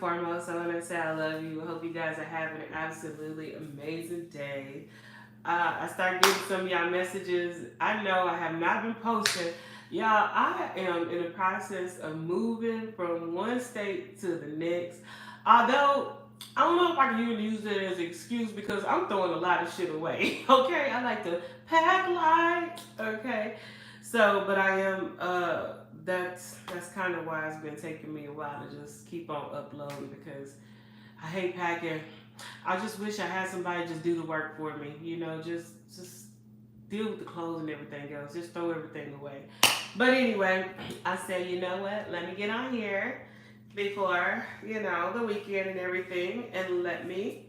foremost, I want to say I love you. I hope you guys are having an absolutely amazing day. I started getting some of y'all messages. I know I have not been posting. Y'all, I am in the process of moving from one state to the next. Although, I don't know if I can even use it as an excuse because I'm throwing a lot of shit away. Okay? I like to pack light. Okay? So, but I am, that's kind of why it's been taking me a while to just keep on uploading because I hate packing. I just wish I had somebody just do the work for me. You know, just deal with the clothes and everything else. Just throw everything away. But anyway, I said, you know what? Let me get on here before the weekend and everything, and let me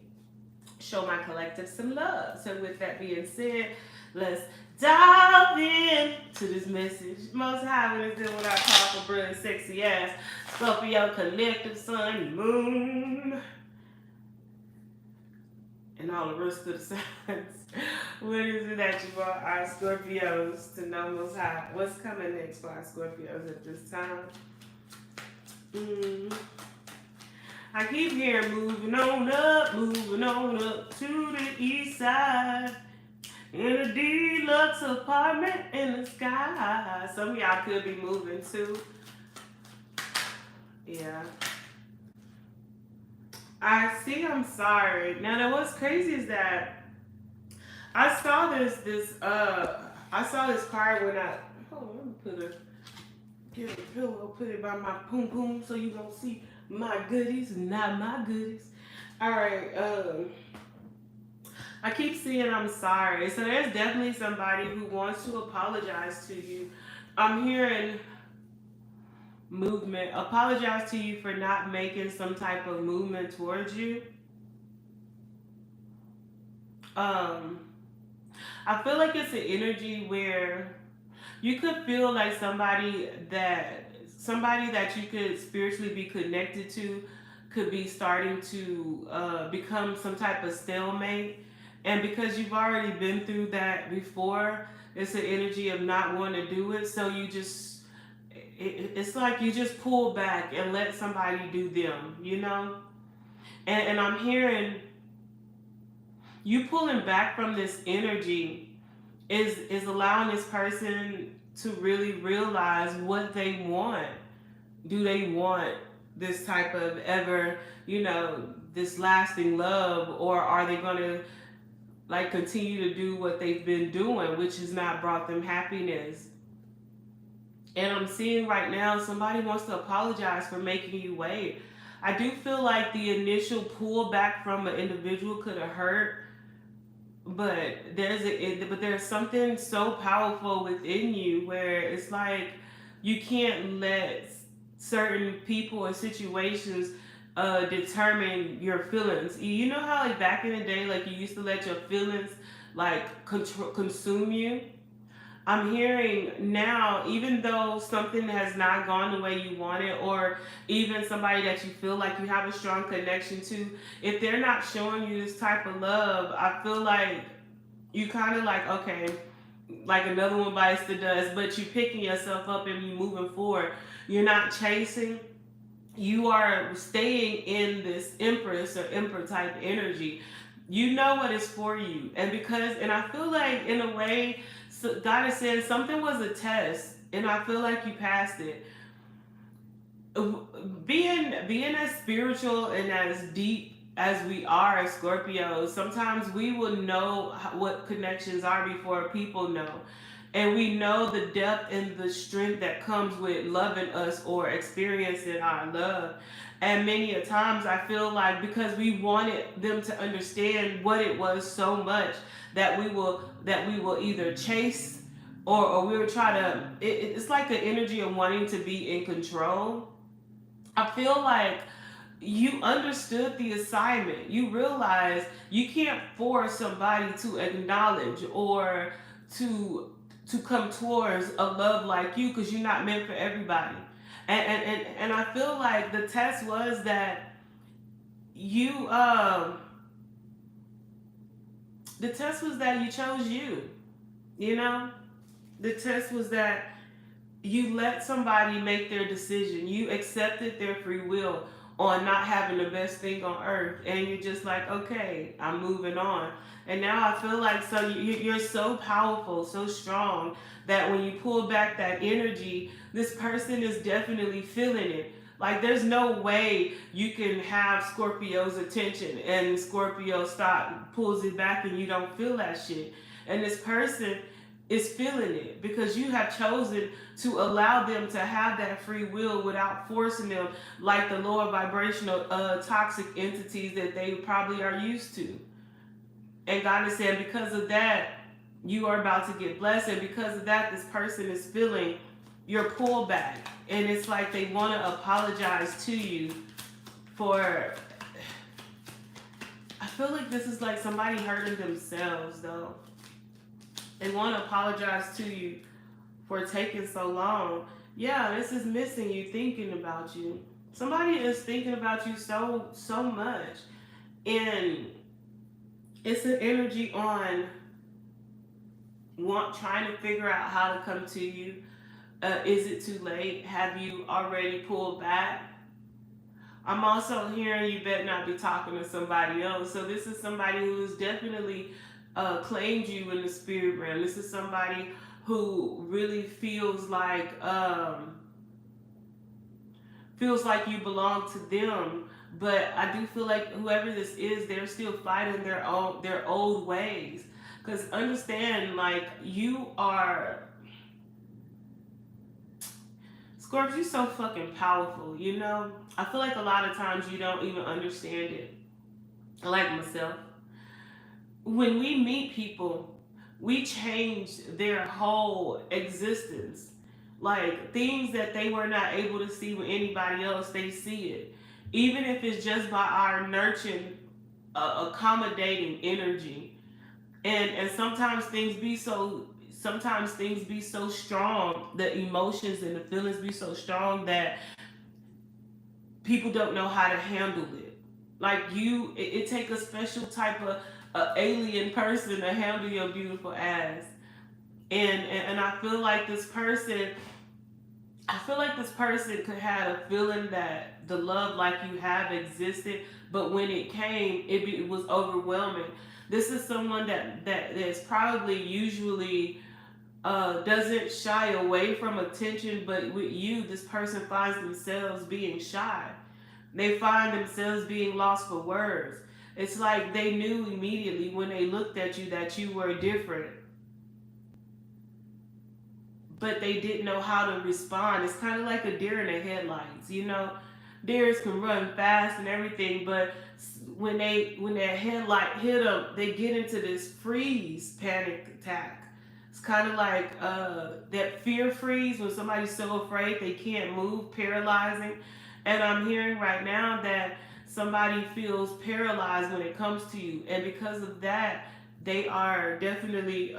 show my collective some love. So with that being said, let's dive in to this message. Most High, when it's dealing with our powerful, brilliant, sexy ass Scorpio collective, sun, moon, and all the rest of the signs. What is it that you want our Scorpios to know, Most High? What's coming next for our Scorpios at this time? I keep hearing moving on up to the east side. In a deluxe apartment in the sky. Some of y'all could be moving too. Yeah. I see, I'm sorry. Now, what's crazy is that I saw this card when I, hold on, let me get a pillow, put it by my poom poom so you don't see my goodies, not my goodies. All right, I keep seeing I'm sorry. So there's definitely somebody who wants to apologize to you. I'm hearing movement. Apologize to you for not making some type of movement towards you. I feel like it's an energy where you could feel like somebody that you could spiritually be connected to could be starting to become some type of stalemate. And because you've already been through that before, it's an energy of not wanting to do it. So you just, it's like you just pull back and let somebody do them, you know? And I'm hearing you pulling back from this energy is allowing this person to really realize what they want. Do they want this type of ever, this lasting love, or are they going to like continue to do what they've been doing, which has not brought them happiness? And I'm seeing right now somebody wants to apologize for making you wait. I do feel like the initial pullback from an individual could have hurt, but there's something so powerful within you where it's like you can't let certain people or situations determine your feelings. You know how like back in the day, like you used to let your feelings like consume you. I'm hearing now, even though something has not gone the way you want it, or even somebody that you feel like you have a strong connection to, if they're not showing you this type of love, I feel like you kind of like, okay, like another one bites the dust, but you're picking yourself up and you're moving forward. You're not chasing. You are staying in this Empress or Emperor type energy. You know what is for you. And I feel like in a way, so God is saying something was a test, and I feel like you passed it. Being as spiritual and as deep as we are as Scorpios, sometimes we will know what connections are before people know. And we know the depth and the strength that comes with loving us or experiencing our love. And many a times I feel like because we wanted them to understand what it was so much that we will either chase or we will try to it's like an energy of wanting to be in control. I feel like you understood the assignment. You realize you can't force somebody to acknowledge or to come towards a love like you because you're not meant for everybody. And I feel like the test was that you the test was that you chose you. You know? The test was that you let somebody make their decision. You accepted their free will on not having the best thing on earth, and you're just like, okay, I'm moving on. And now I feel like so you're so powerful, so strong, that when you pull back that energy, this person is definitely feeling it. Like there's no way you can have Scorpio's attention and Scorpio pulls it back and you don't feel that shit. And this person is feeling it because you have chosen to allow them to have that free will without forcing them like the lower vibrational toxic entities that they probably are used to. And God is saying because of that, you are about to get blessed. And because of that, this person is feeling your pullback. And it's like they want to apologize to you for... I feel like this is like somebody hurting themselves, though. They want to apologize to you for taking so long. Yeah, this is missing you, thinking about you. Somebody is thinking about you so much. And it's an energy on trying to figure out how to come to you. Is it too late? Have you already pulled back? I'm also hearing you better not be talking to somebody else. So this is somebody who has definitely claimed you in the spirit realm. This is somebody who really feels like you belong to them. But I do feel like whoever this is, they're still fighting their old ways. Because understand, like, you are... Scorpio, you're so fucking powerful, you know? I feel like a lot of times you don't even understand it. Like myself. When we meet people, we change their whole existence. Like, things that they were not able to see with anybody else, they see it. Even if it's just by our nurturing, accommodating energy. And sometimes things be so strong, the emotions and the feelings be so strong that people don't know how to handle it. Like it take a special type of alien person to handle your beautiful ass. And I feel like this person could have a feeling that the love like you have existed, but when it came, it was overwhelming. This is someone that is probably usually doesn't shy away from attention, but with you, this person finds themselves being shy. They find themselves being lost for words. It's like they knew immediately when they looked at you that you were different, but they didn't know how to respond. It's kind of like a deer in the headlights, you know? Deers can run fast and everything, but when that headlight hit them, they get into this freeze panic attack. It's kind of like that fear freeze when somebody's so afraid they can't move, paralyzing. And I'm hearing right now that somebody feels paralyzed when it comes to you. And because of that, they are definitely,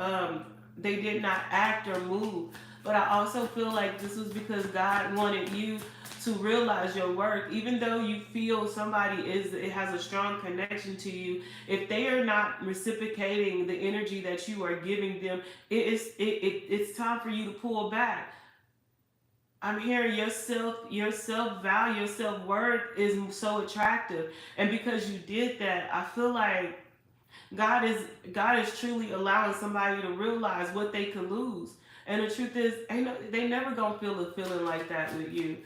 they did not act or move. But I also feel like this was because God wanted you to realize your worth. Even though you feel somebody has a strong connection to you, if they are not reciprocating the energy that you are giving them, it's time for you to pull back. I'm hearing your self-value, your self-worth is so attractive. And because you did that, I feel like God is truly allowing somebody to realize what they could lose. And the truth is, they never gonna feel a feeling like that with you.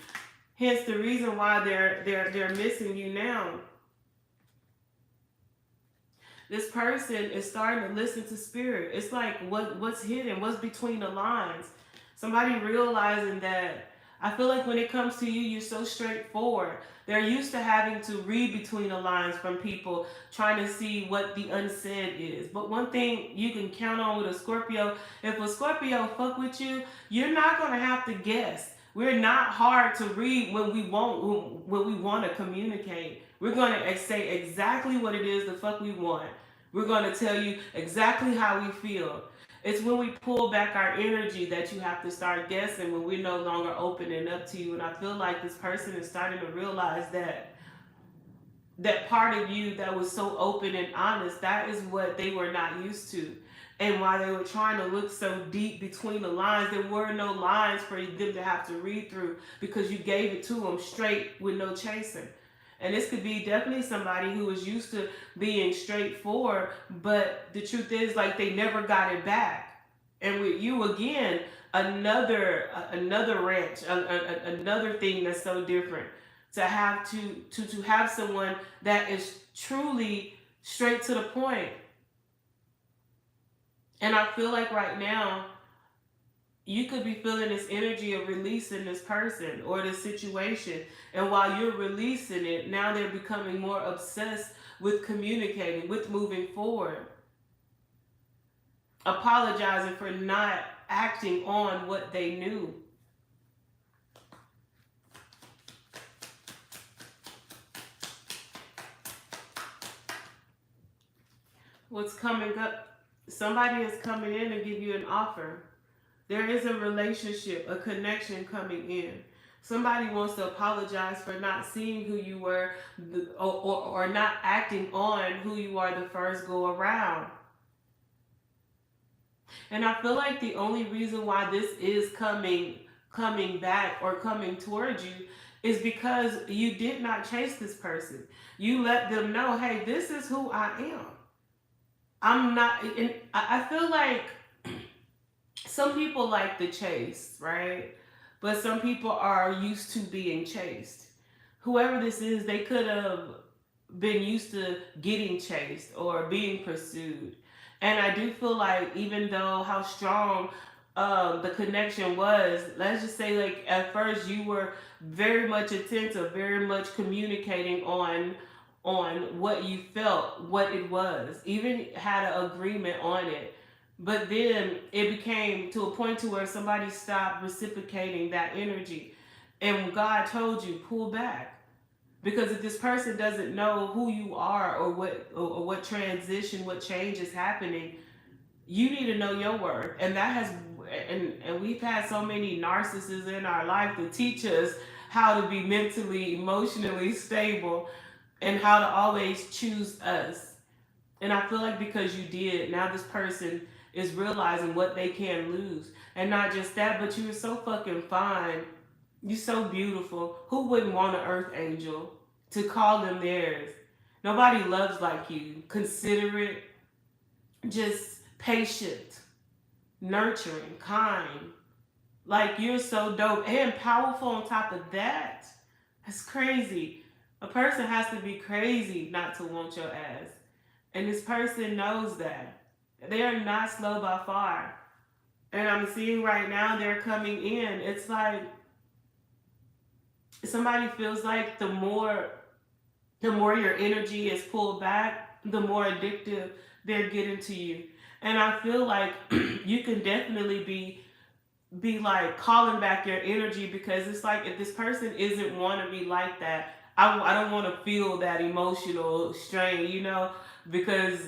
Hence the reason why they're missing you now. This person is starting to listen to spirit. It's like what's hidden, what's between the lines. Somebody realizing that. I feel like when it comes to you, you're so straightforward. They're used to having to read between the lines from people, trying to see what the unsaid is. But one thing you can count on with a Scorpio, if a Scorpio fuck with you, you're not going to have to guess. We're not hard to read when we want to communicate. We're going to say exactly what it is the fuck we want. We're going to tell you exactly how we feel. It's when we pull back our energy that you have to start guessing, when we're no longer opening up to you. And I feel like this person is starting to realize that part of you that was so open and honest, that is what they were not used to. And while they were trying to look so deep between the lines, there were no lines for them to have to read through because you gave it to them straight with no chasing. And this could be definitely somebody who is used to being straightforward, but the truth is, like, they never got it back. And with you again, another wrench, another thing that's so different. To have to have someone that is truly straight to the point. And I feel like right now you could be feeling this energy of releasing this person or this situation. And while you're releasing it, now they're becoming more obsessed with communicating, with moving forward, apologizing for not acting on what they knew. What's coming up? Somebody is coming in and give you an offer. There is a relationship, a connection coming in. Somebody wants to apologize for not seeing who you were, or not acting on who you are the first go around. And I feel like the only reason why this is coming back or coming towards you is because you did not chase this person. You let them know, hey, this is who I am. I'm not, and I feel like some people like the chase, right? But some people are used to being chased. Whoever this is, they could have been used to getting chased or being pursued. And I do feel like, even though how strong the connection was, let's just say, like, at first you were very much attentive, very much communicating on what you felt, what it was, even had an agreement on it. But then it became to a point to where somebody stopped reciprocating that energy. And God told you, pull back. Because if this person doesn't know who you are, or what transition, what change is happening, you need to know your worth. And that has, and we've had so many narcissists in our life to teach us how to be mentally, emotionally stable, and how to always choose us. And I feel like because you did, now this person is realizing what they can lose. And not just that, but you were so fucking fine. You're so beautiful. Who wouldn't want an earth angel to call them theirs? Nobody loves like you. Considerate, just patient, nurturing, kind. Like, you're so dope and powerful on top of that. That's crazy. A person has to be crazy not to want your ass. And this person knows that. They are not slow by far. And I'm seeing right now they're coming in. It's like somebody feels like the more your energy is pulled back, the more addictive they're getting to you. And I feel like you can definitely be like calling back your energy, because it's like, if this person isn't want to be like that, I don't want to feel that emotional strain, because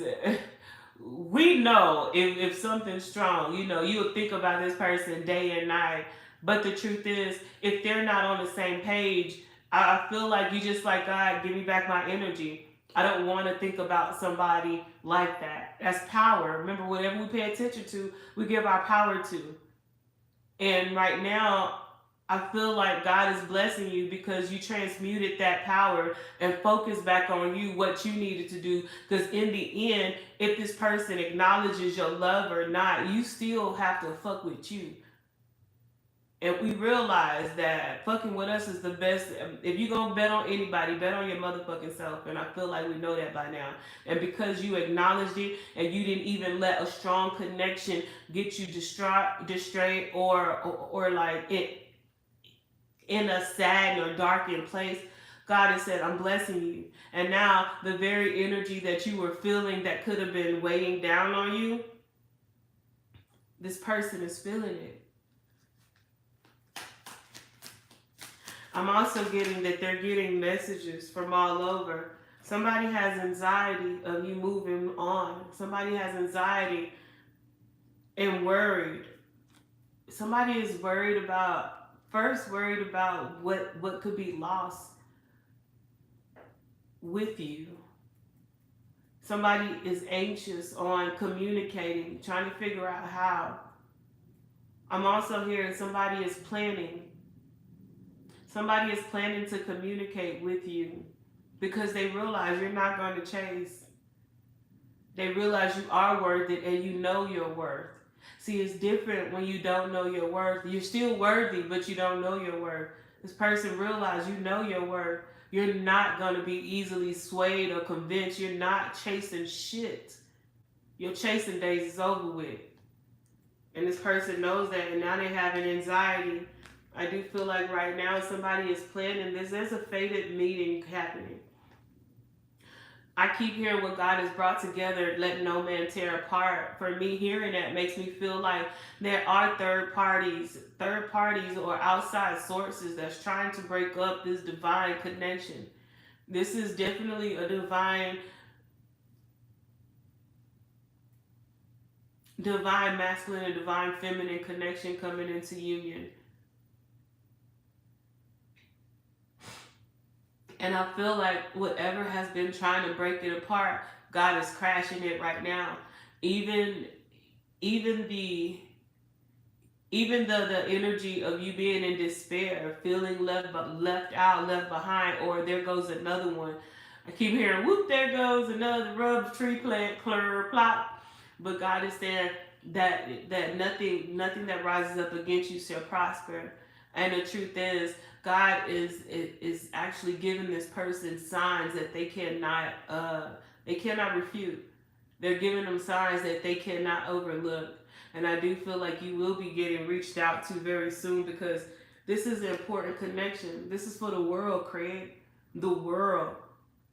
we know if something's strong, you'll think about this person day and night. But the truth is, if they're not on the same page, I feel like you just like, God, give me back my energy. I don't want to think about somebody like that. That's power. Remember, whatever we pay attention to, we give our power to. And right now, I feel like God is blessing you because you transmuted that power and focused back on you, what you needed to do. Because in the end, if this person acknowledges your love or not, you still have to fuck with you. And we realize that fucking with us is the best. If you're going to bet on anybody, bet on your motherfucking self. And I feel like we know that by now. And because you acknowledged it and you didn't even let a strong connection get you distraught or like it in a sad or darkened place, God has said, I'm blessing you. And now the very energy that you were feeling that could have been weighing down on you, this person is feeling it. I'm also getting that they're getting messages from all over. Somebody has anxiety of you moving on. Somebody has anxiety and worried. Somebody is worried about what could be lost with you. Somebody is anxious on communicating, trying to figure out how. I'm also hearing somebody is planning. Somebody is planning to communicate with you. because they realize you're not going to chase. They realize you are worth it and you know your worth. See, it's different when you don't know your worth. You're still worthy, but you don't know your worth. This person realizes you know your worth. You're not going to be easily swayed or convinced. You're not chasing shit. Your chasing days is over with. And this person knows that, and now they have an anxiety. I do feel like right now somebody is planning this. There's a fated meeting happening. I keep hearing what God has brought together, let no man tear apart. For me, hearing that makes me feel like there are third parties or outside sources that's trying to break up this divine connection. This is definitely a divine masculine and divine feminine connection coming into union. And I feel like whatever has been trying to break it apart, God is crashing it right now. Even the energy of you being in despair, feeling left out, left behind, or there goes another one. I keep hearing, whoop, there goes another rub tree plant, plur, plop. But God is saying that nothing that rises up against you shall prosper. And the truth is, God is actually giving this person signs that they cannot refute. They're giving them signs that they cannot overlook. And I do feel like you will be getting reached out to very soon, because this is an important connection. This is for the world, Craig. The world.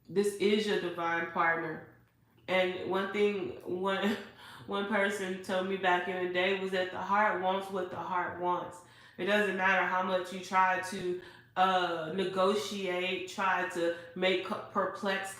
This is your divine partner. And one thing one person told me back in the day was that the heart wants what the heart wants. It doesn't matter how much you try to negotiate, try to make complex.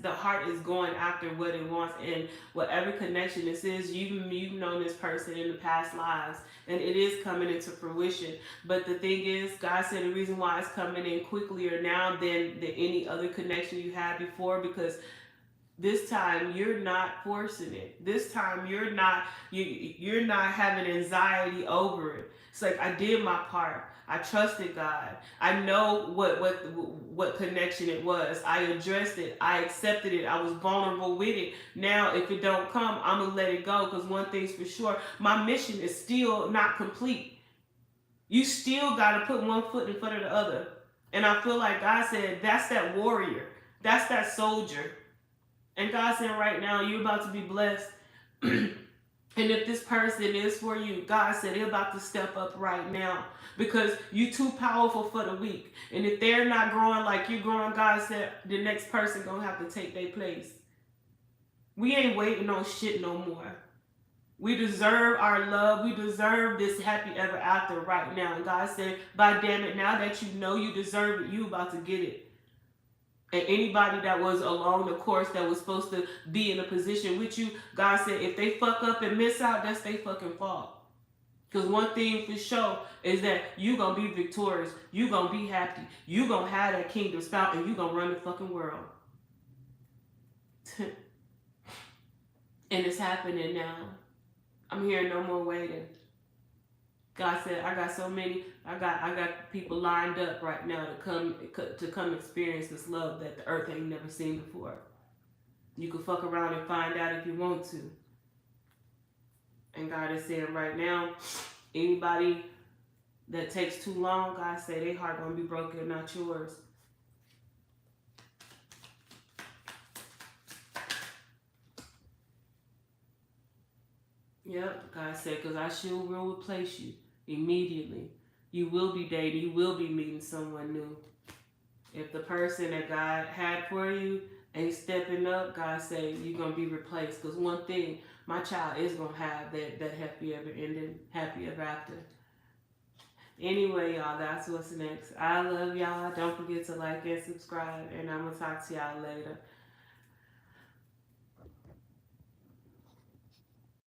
The heart is going after what it wants, and whatever connection this is, you've known this person in the past lives, and it is coming into fruition. But the thing is, God said the reason why it's coming in quicker now than any other connection you had before, because this time you're not forcing it. This time you're not having anxiety over it. It's like, I did my part. I trusted God. I know what connection it was. I addressed it. I accepted it. I was vulnerable with it. Now, if it don't come, I'm gonna let it go, because one thing's for sure, my mission is still not complete. You still gotta put one foot in front of the other. And I feel like God said, that's that warrior. That's that soldier. And God said right now, you're about to be blessed. And if this person is for you, God said they're about to step up right now, because you too powerful for the weak. And if they're not growing like you're growing, God said the next person gonna have to take their place. We ain't waiting on shit no more. We deserve our love. We deserve this happy ever after right now. And God said, by damn it, now that you know you deserve it, you about to get it. And anybody that was along the course that was supposed to be in a position with you, God said, if they fuck up and miss out, that's their fucking fault. Because one thing for sure is that you going to be victorious. You going to be happy. You going to have that kingdom spout, and you going to run the fucking world. And it's happening now. I'm hearing no more waiting. God said, I got people lined up right now to come experience this love that the earth ain't never seen before. You can fuck around and find out if you want to. And God is saying right now, anybody that takes too long, God said their heart gonna be broken, not yours. Yep, God said, because I sure will replace you immediately. You will be dating. You will be meeting someone new. If the person that God had for you ain't stepping up, God say you're going to be replaced. Because one thing, my child is going to have that happy ever ending, happy ever after. Anyway, y'all, that's what's next. I love y'all. Don't forget to like and subscribe. And I'm going to talk to y'all later.